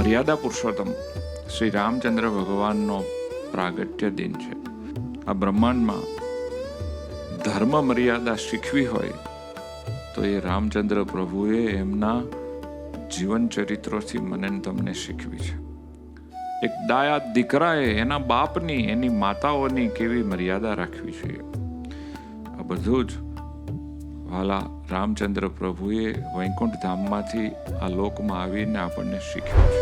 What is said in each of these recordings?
મર્યાદા પુરુષોત્તમ શ્રી રામચંદ્ર ભગવાનનો પ્રાગટ્ય દિન છે. આ બ્રહ્માંડમાં ધર્મ મર્યાદા શીખવી હોય તો એ રામચંદ્ર પ્રભુએ એમના જીવન ચરિત્રોથી મને તમને શીખવી છે. એક દાયા દીકરાએ એના બાપની, એની માતાઓની કેવી મર્યાદા રાખવી જોઈએ, આ બધું જ વાલા રામચંદ્ર પ્રભુએ વૈકુંઠ ધામમાંથી આ લોકમાં આવીને આપણને શીખ્યું છે.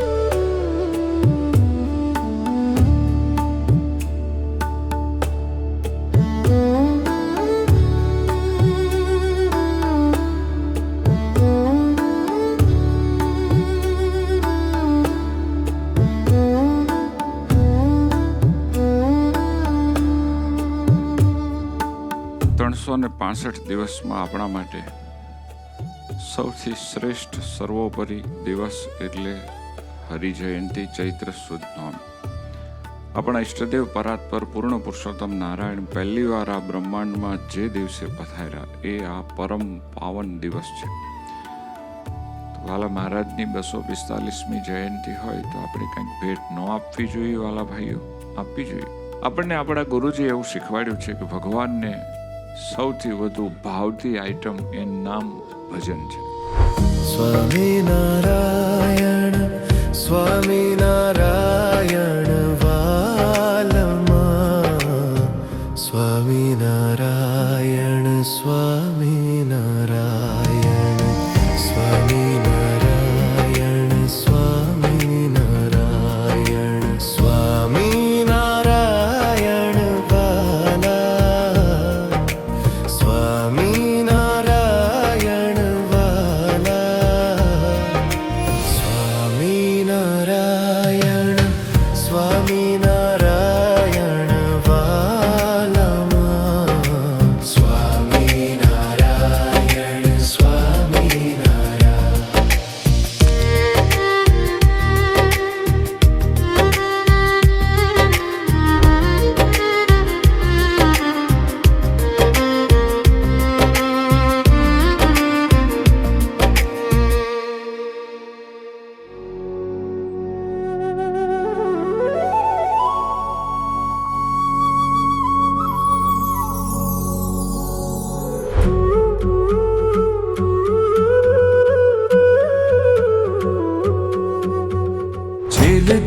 365 દિવસમાં આપણા માટે સૌથી શ્રેષ્ઠ સર્વોપરી દિવસ એટલે હરિજયંતી ચૈત્ર સુદ નોમ. આપણા ઈષ્ટદેવ પરાત્પર પૂર્ણ પુરુષોત્તમ નારાયણ પહેલી વાર આ બ્રહ્માંડમાં જે દિવસે પધાર્યા એ આ પરમ પાવન દિવસ છે. વાલા મહારાજની 245મી જયંતિ હોય તો આપણે કંઈક ભેટ ન આપવી જોઈએ વાલા ભાઈઓ, આપવી જોઈએ. આપણને આપણા ગુરુજી એવું શીખવાડ્યું છે કે ભગવાનને સૌથી વધુ ભાવતી આઈટમ એનું નામ ભજન છે. સ્વામિનારાયણ સ્વામિનારાયણ વાલમાં, સ્વામિનારાયણ સ્વામિનારાયણ સ્વામિનારાયણ સ્વામિનારાયણ સ્વામિનારાયણ વાલા, સ્વામિનારાયણ વાલા, સ્વામિનારાયણ સ્વામિનારાયણ વાલામાં, સ્વામિનારાયણ સ્વામિનારાયણ.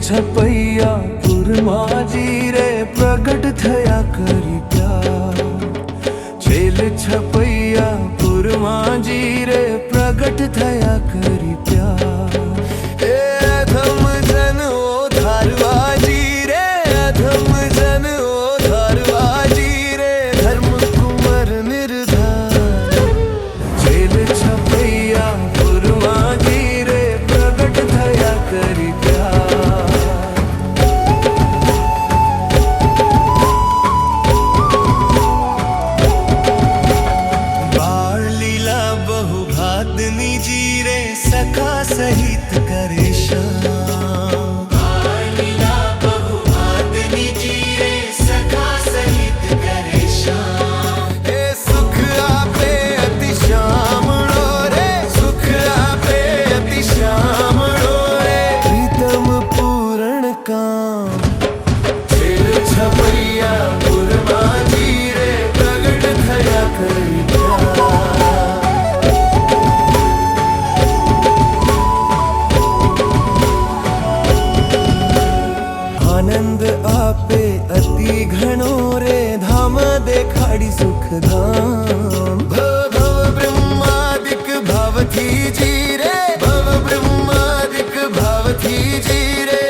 છપૈયા પુરમાજી રે પ્રગટ થયા કરી પ્યાર, છેલ છપૈયા પુરમાજી રે પ્રગટ થયા કરી પ્યાર. એ અધમ જન ઓ ધારવાજી રે, અધમ જન ઓ ધારવાજી રે, ધર્મ કુંવર નિર્ધાર. છેલ છપૈયા પુરમાજી રે પ્રગટ થયા કરી પ્યાર. સખા સહિત કરે શ્યામ, લીલા બહુ ભાદની જીરે સખા સહિત કરે શ્યામ. એ સુખ આપે અતિ શ્યામળો રે, સુખ આપે અતિ શ્યામળો રે, પ્રીતમ પૂરણ કામ. છેલ છપૈયા પુરમાજી રે પ્રગટ થયા કરી આનંદ આપે અતિ ઘણો રે, ધામ દેખાડી સુખ ધામ. ભવ બ્રહ્માદિક ભાવથી જી રે, ભવ બ્રહ્માદિક ભાવથી જી રે,